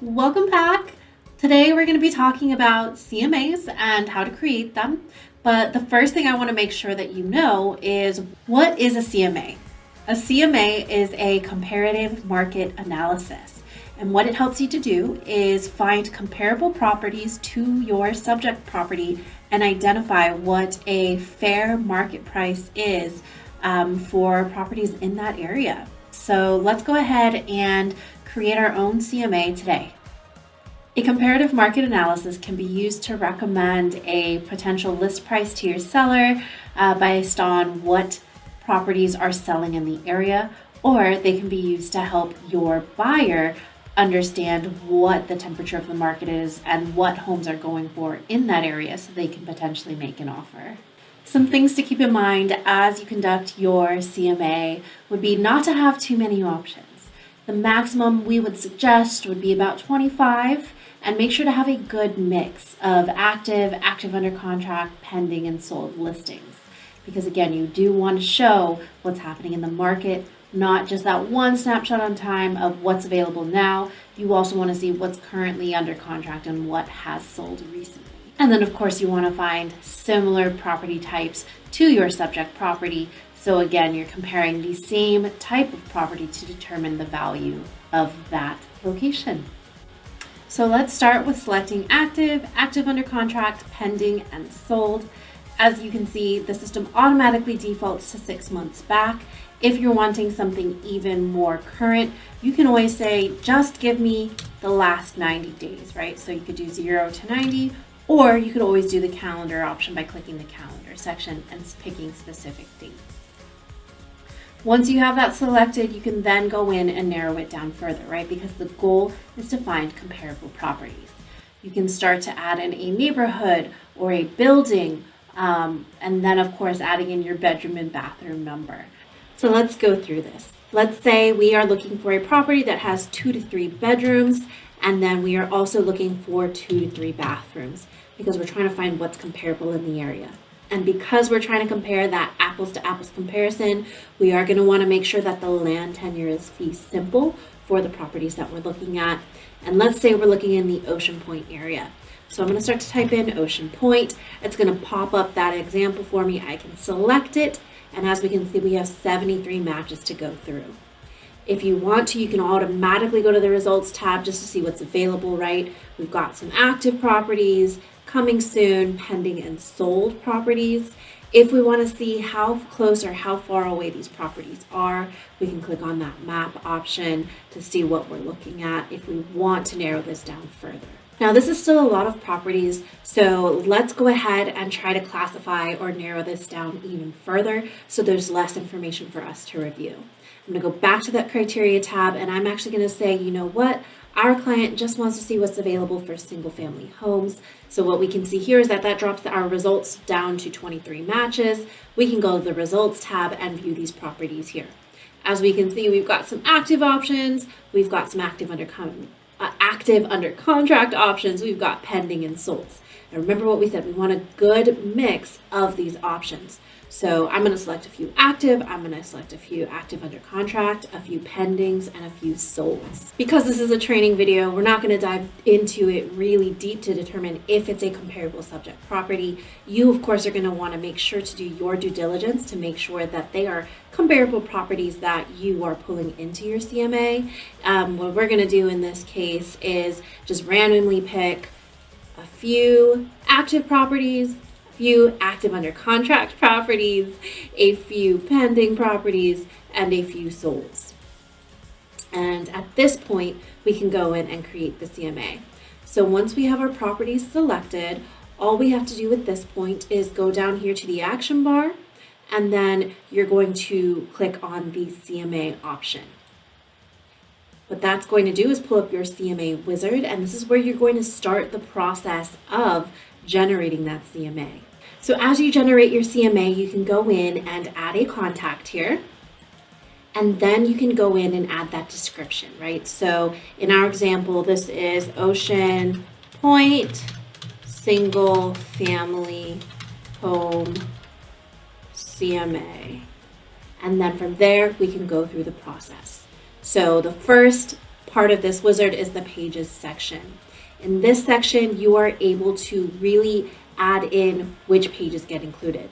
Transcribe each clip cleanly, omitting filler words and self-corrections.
Welcome back. Today we're going to be talking about CMAs and how to create them. But the first thing I want to make sure that you know is, what is a CMA? A CMA is a comparative market analysis. And what it helps you to do is find comparable properties to your subject property and identify what a fair market price is for properties in that area. So let's go ahead and create our own CMA today. A comparative market analysis can be used to recommend a potential list price to your seller based on what properties are selling in the area, or they can be used to help your buyer understand what the temperature of the market is and what homes are going for in that area so they can potentially make an offer. Some things to keep in mind as you conduct your CMA would be not to have too many options. The maximum we would suggest would be about 25, and make sure to have a good mix of active under contract, pending, and sold listings. Because again, you do want to show what's happening in the market, not just that one snapshot on time of what's available now. You also want to see what's currently under contract and what has sold recently. And then of course you want to find similar property types to your subject property. So again, you're comparing the same type of property to determine the value of that location. So let's start with selecting active under contract, pending, and sold. As you can see, the system automatically defaults to 6 months back. If you're wanting something even more current, you can always say, just give me the last 90 days, right? So you could do 0 to 90, or you could always do the calendar option by clicking the calendar section and picking specific dates. Once you have that selected, you can then go in and narrow it down further, right? Because the goal is to find comparable properties. You can start to add in a neighborhood or a building, and then of course adding in your bedroom and bathroom number. So let's go through this. Let's say we are looking for a property that has 2 to 3 bedrooms, and then we are also looking for 2 to 3 bathrooms because we're trying to find what's comparable in the area. And because we're trying to compare that apples to apples comparison, we are going to want to make sure that the land tenure is fee simple for the properties that we're looking at. And let's say we're looking in the Ocean Point area. So I'm going to start to type in Ocean Point. It's going to pop up that example for me. I can select it. And as we can see, we have 73 matches to go through. If you want to, you can automatically go to the results tab just to see what's available, right? We've got some active properties, coming soon, pending, and sold properties. If we want to see how close or how far away these properties are, we can click on that map option to see what we're looking at if we want to narrow this down further. Now, this is still a lot of properties, so let's go ahead and try to classify or narrow this down even further so there's less information for us to review. I'm going to go back to that criteria tab, and I'm actually going to say, you know what? Our client just wants to see what's available for single family homes. So what we can see here is that drops our results down to 23 matches. We can go to the results tab and view these properties here. As we can see, we've got some active options. We've got some active under contract options. We've got pending and sold. And remember what we said, we want a good mix of these options. So I'm going to select a few active, I'm going to select a few active under contract, a few pendings, and a few solds. Because this is a training video, we're not going to dive into it really deep to determine if it's a comparable subject property. You, of course, are going to want to make sure to do your due diligence to make sure that they are comparable properties that you are pulling into your CMA. What we're going to do in this case is just randomly pick a few active properties, few active under contract properties, a few pending properties, and a few solds. And at this point, we can go in and create the CMA. So once we have our properties selected, all we have to do at this point is go down here to the action bar, and then you're going to click on the CMA option. What that's going to do is pull up your CMA wizard, and this is where you're going to start the process of generating that CMA. So as you generate your CMA, you can go in and add a contact here, and then you can go in and add that description, right? So in our example, this is Ocean Point single family home CMA. And then from there, we can go through the process. So the first part of this wizard is the pages section. In this section, you are able to really add in which pages get included.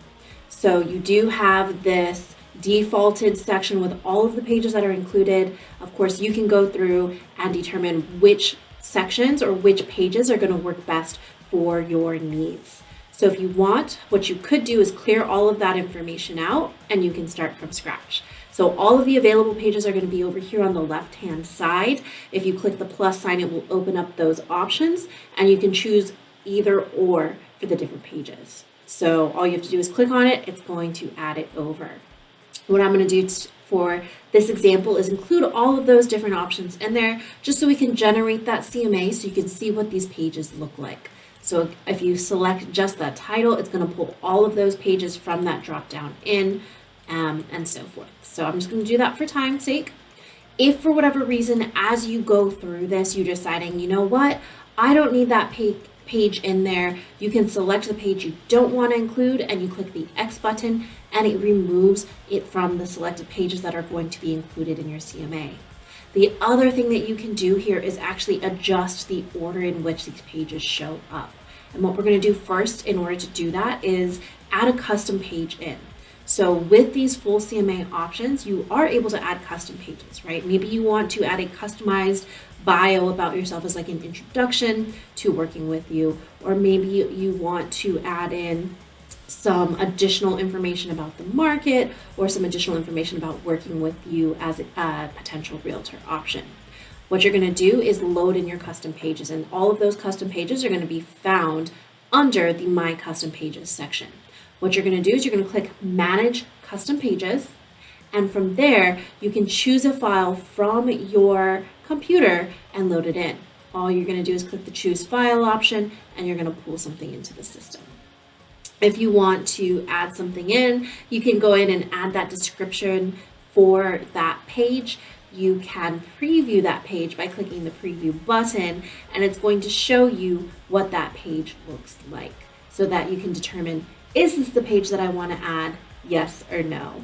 So you do have this defaulted section with all of the pages that are included. Of course, you can go through and determine which sections or which pages are going to work best for your needs. So if you want, what you could do is clear all of that information out and you can start from scratch. So all of the available pages are going to be over here on the left-hand side. If you click the plus sign, it will open up those options and you can choose either or for the different pages. So all you have to do is click on it. It's going to add it over. What I'm going to do for this example is include all of those different options in there just so we can generate that CMA so you can see what these pages look like. So if you select just that title, it's going to pull all of those pages from that drop down in and so forth. So I'm just going to do that for time's sake. If for whatever reason, as you go through this, you're deciding, you know what, I don't need that page in there, you can select the page you don't want to include and you click the X button and it removes it from the selected pages that are going to be included in your CMA. The other thing that you can do here is actually adjust the order in which these pages show up. And what we're going to do first in order to do that is add a custom page in. So with these full CMA options, you are able to add custom pages, right? Maybe you want to add a customized bio about yourself as like an introduction to working with you, or maybe you want to add in some additional information about the market or some additional information about working with you as a potential realtor option. What you're going to do is load in your custom pages, and all of those custom pages are going to be found under the My Custom Pages section. What you're going to do is you're going to click Manage Custom Pages, and from there you can choose a file from your computer and load it in. All you're going to do is click the Choose File option and you're going to pull something into the system. If you want to add something in, you can go in and add that description for that page. You can preview that page by clicking the preview button, and it's going to show you what that page looks like so that you can determine, is this the page that I want to add, yes or no?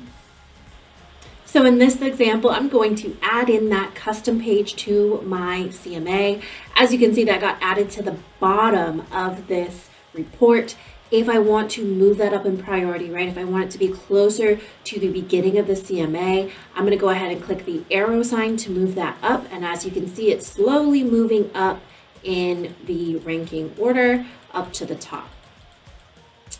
So in this example, I'm going to add in that custom page to my CMA. As you can see, that got added to the bottom of this report. If I want to move that up in priority, right, if I want it to be closer to the beginning of the CMA, I'm going to go ahead and click the arrow sign to move that up. And as you can see, it's slowly moving up in the ranking order up to the top.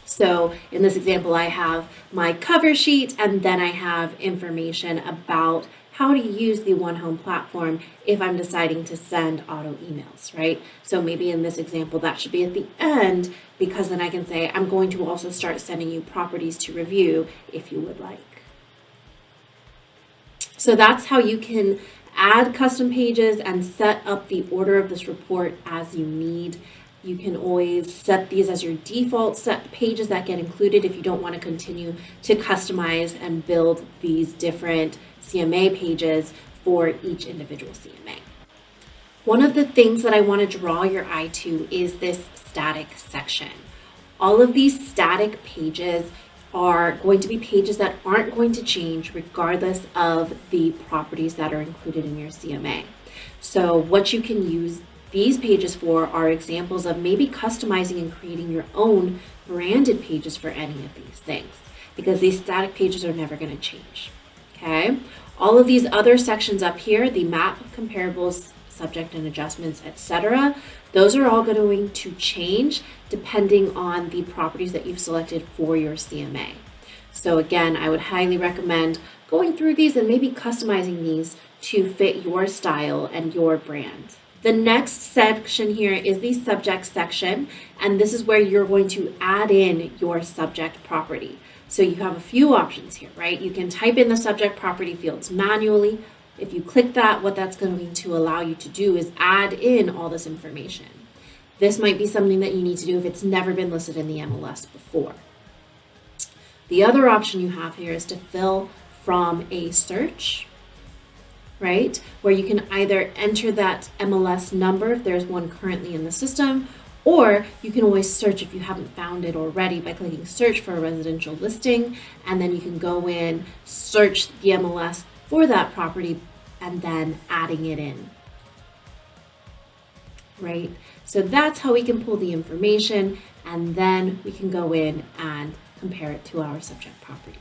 So in this example, I have my cover sheet, and then I have information about how to use the One Home platform if I'm deciding to send auto emails, right? So maybe in this example, that should be at the end, because then I can say, I'm going to also start sending you properties to review if you would like. So that's how you can add custom pages and set up the order of this report as you need. You can always set these as your default set pages that get included if you don't want to continue to customize and build these different CMA pages for each individual CMA. One of the things that I want to draw your eye to is this static section. All of these static pages are going to be pages that aren't going to change regardless of the properties that are included in your CMA. So what you can use these pages for are examples of maybe customizing and creating your own branded pages for any of these things, because these static pages are never going to change. Okay, all of these other sections up here, the map, comparables, subject and adjustments, etc., those are all going to change depending on the properties that you've selected for your CMA. So again, I would highly recommend going through these and maybe customizing these to fit your style and your brand. The next section here is the subject section, and this is where you're going to add in your subject property. So you have a few options here, right? You can type in the subject property fields manually. If you click that, what that's going to allow you to do is add in all this information. This might be something that you need to do if it's never been listed in the MLS before. The other option you have here is to fill from a search, right? Where you can either enter that MLS number if there's one currently in the system, or you can always search if you haven't found it already by clicking search for a residential listing, and then you can go in, search the MLS for that property, and then adding it in. right? So that's how we can pull the information, and then we can go in and compare it to our subject property.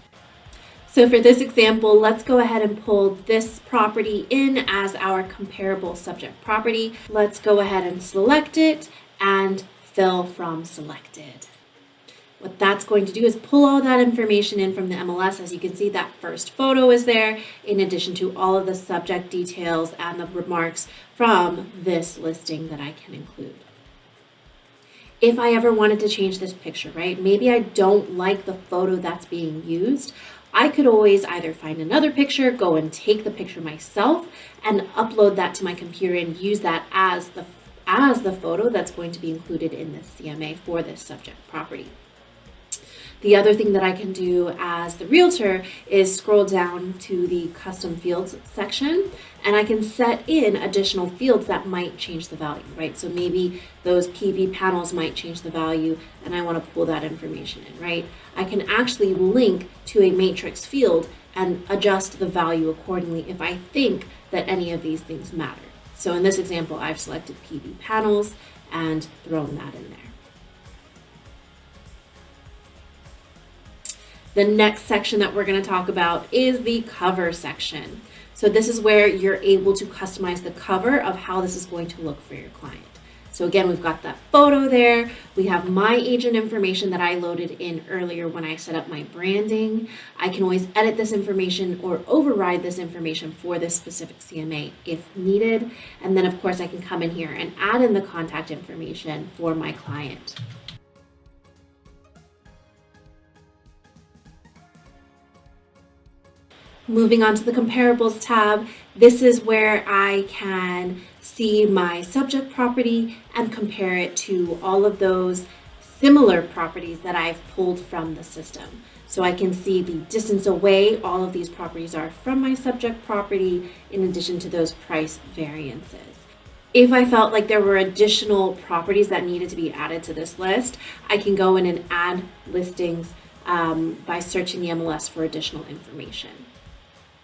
So for this example, let's go ahead and pull this property in as our comparable subject property. Let's go ahead and select it and fill from selected. What that's going to do is pull all that information in from the MLS. As you can see, that first photo is there, in addition to all of the subject details and the remarks from this listing that I can include. If I ever wanted to change this picture, right? Maybe I don't like the photo that's being used. I could always either find another picture, go and take the picture myself, and upload that to my computer and use that as the photo that's going to be included in this CMA for this subject property. The other thing that I can do as the realtor is scroll down to the custom fields section, and I can set in additional fields that might change the value, right? So maybe those PV panels might change the value, and I want to pull that information in, right? I can actually link to a matrix field and adjust the value accordingly if I think that any of these things matter. So in this example, I've selected PV panels and thrown that in there. The next section that we're going to talk about is the cover section. So this is where you're able to customize the cover of how this is going to look for your client. So again, we've got that photo there. We have my agent information that I loaded in earlier when I set up my branding. I can always edit this information or override this information for this specific CMA if needed. And then of course I can come in here and add in the contact information for my client. Moving on to the comparables tab, this is where I can see my subject property and compare it to all of those similar properties that I've pulled from the system. So I can see the distance away all of these properties are from my subject property, in addition to those price variances. If I felt like there were additional properties that needed to be added to this list, I can go in and add listings by searching the MLS for additional information.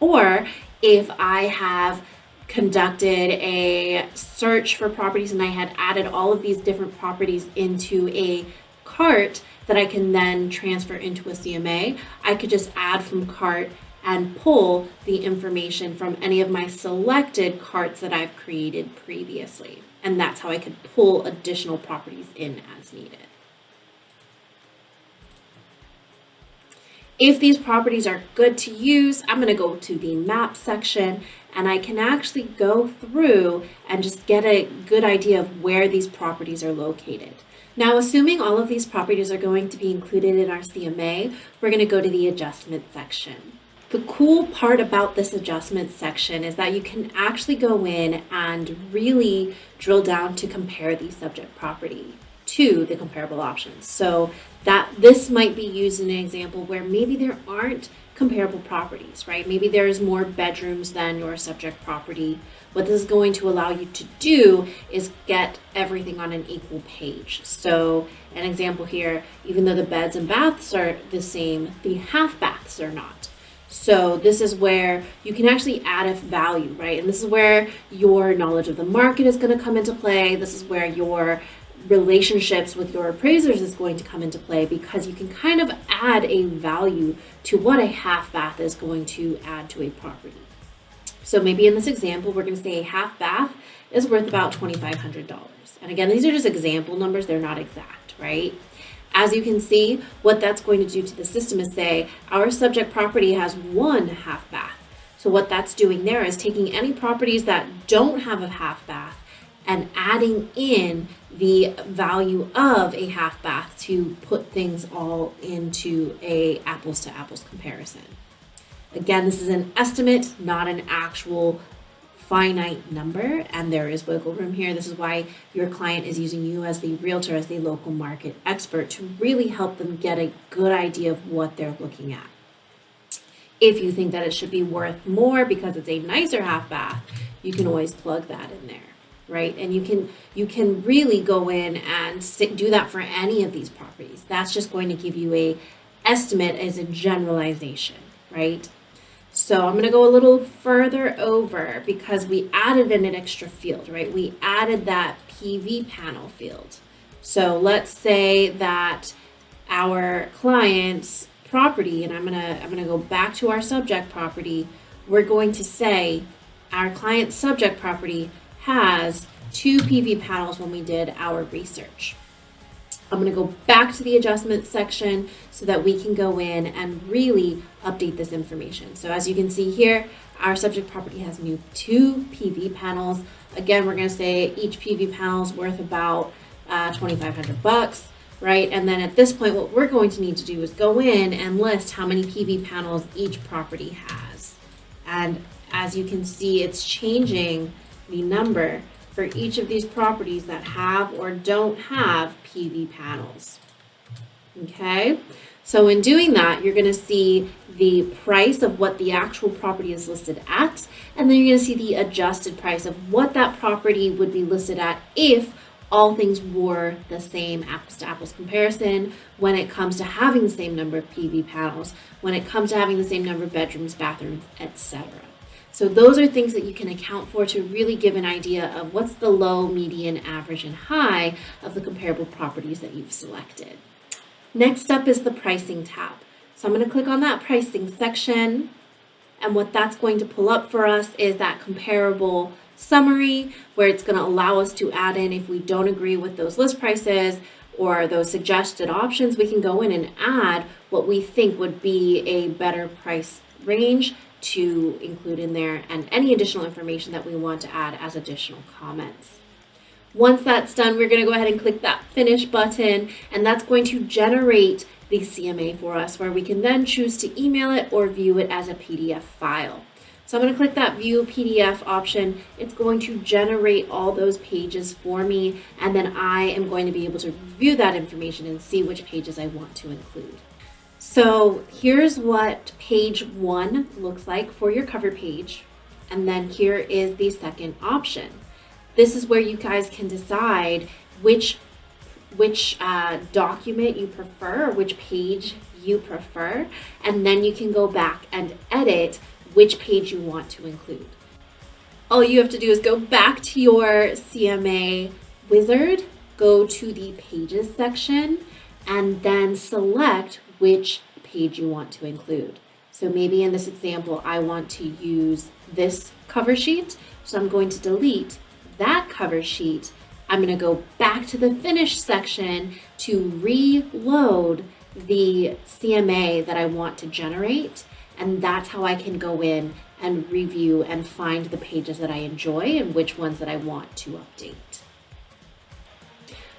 Or if I have conducted a search for properties and I had added all of these different properties into a cart that I can then transfer into a CMA, I could just add from cart and pull the information from any of my selected carts that I've created previously. And that's how I could pull additional properties in as needed. If these properties are good to use, I'm going to go to the map section and I can actually go through and just get a good idea of where these properties are located. Now, assuming all of these properties are going to be included in our CMA, we're going to go to the adjustment section. The cool part about this adjustment section is that you can actually go in and really drill down to compare the subject property to the comparable options. So that this might be used in an example where maybe there aren't comparable properties, right? Maybe there's more bedrooms than your subject property. What this is going to allow you to do is get everything on an equal page. So an example here, even though the beds and baths are the same, the half baths are not. So this is where you can actually add a value, right? And this is where your knowledge of the market is going to come into play. This is where your relationships with your appraisers is going to come into play, because you can kind of add a value to what a half bath is going to add to a property. So maybe in this example, we're going to say a half bath is worth about $2,500. And again, these are just example numbers. They're not exact, right? As you can see, what that's going to do to the system is say our subject property has one half bath. So what that's doing there is taking any properties that don't have a half bath and adding in the value of a half bath to put things all into a apples to apples comparison. Again, this is an estimate, not an actual finite number, and there is wiggle room here. This is why your client is using you as the realtor, as the local market expert, to really help them get a good idea of what they're looking at. If you think that it should be worth more because it's a nicer half bath, you can always plug that in there, right? And you can really go in and do that for any of these properties. That's just going to give you a estimate as a generalization, right? So I'm going to go a little further over because we added in an extra field, right? We added that PV panel field. So let's say that our client's property, and I'm gonna go back to our subject property. We're going to say our client's subject property has 2 PV panels when we did our research. I'm going to go back to the adjustments section so that we can go in and really update this information. So as you can see here, our subject property has 2 PV panels. Again, we're going to say each PV panel is worth about $2,500, right? And then at this point, what we're going to need to do is go in and list how many PV panels each property has. And as you can see, it's changing the number for each of these properties that have or don't have PV panels. Okay, so in doing that, you're going to see the price of what the actual property is listed at, and then you're going to see the adjusted price of what that property would be listed at if all things were the same, apples to apples comparison when it comes to having the same number of PV panels, when it comes to having the same number of bedrooms, bathrooms, etc. So those are things that you can account for to really give an idea of what's the low, median, average, and high of the comparable properties that you've selected. Next up is the pricing tab. So I'm going to click on that pricing section, and what that's going to pull up for us is that comparable summary where it's going to allow us to add in if we don't agree with those list prices or those suggested options, we can go in and add what we think would be a better price range to include in there and any additional information that we want to add as additional comments. Once that's done, we're going to go ahead and click that finish button, and that's going to generate the CMA for us where we can then choose to email it or view it as a PDF file. So I'm going to click that view PDF option. It's going to generate all those pages for me, and then I am going to be able to review that information and see which pages I want to include. So here's what page 1 looks like for your cover page. And then here is the second option. This is where you guys can decide which document you prefer, or which page you prefer. And then you can go back and edit which page you want to include. All you have to do is go back to your CMA wizard, go to the pages section, and then select which page you want to include. So maybe in this example, I want to use this cover sheet. So I'm going to delete that cover sheet. I'm going to go back to the finish section to reload the CMA that I want to generate. And that's how I can go in and review and find the pages that I enjoy and which ones that I want to update.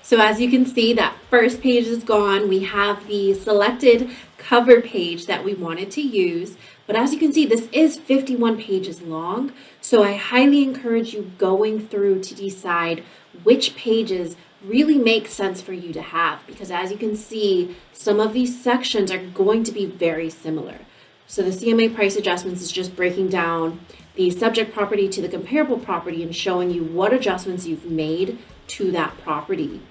So as you can see, that first page is gone. We have the selected cover page that we wanted to use. But as you can see, this is 51 pages long. So I highly encourage you going through to decide which pages really make sense for you to have. Because as you can see, some of these sections are going to be very similar. So the CMA price adjustments is just breaking down the subject property to the comparable property and showing you what adjustments you've made to that property.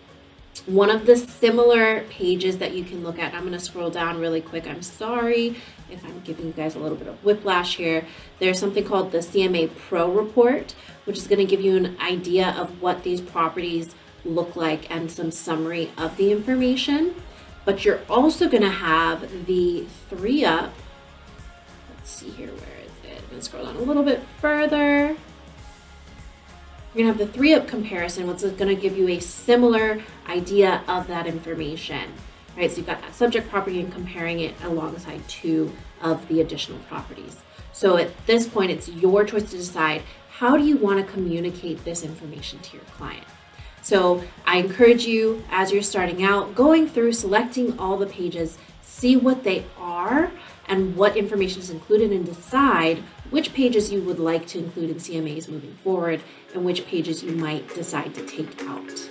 One of the similar pages that you can look at, I'm going to scroll down really quick. I'm sorry if I'm giving you guys a little bit of whiplash here. There's something called the CMA Pro Report, which is going to give you an idea of what these properties look like and some summary of the information. But you're also going to have the 3-up. Let's see here, where is it? I'm going to scroll down a little bit further. You're going to have the 3-up comparison, which is going to give you a similar idea of that information, right? So you've got that subject property and comparing it alongside 2 of the additional properties. So at this point, it's your choice to decide, how do you want to communicate this information to your client? So I encourage you, as you're starting out, going through, selecting all the pages, see what they are and what information is included, and decide which pages you would like to include in CMAs moving forward and which pages you might decide to take out.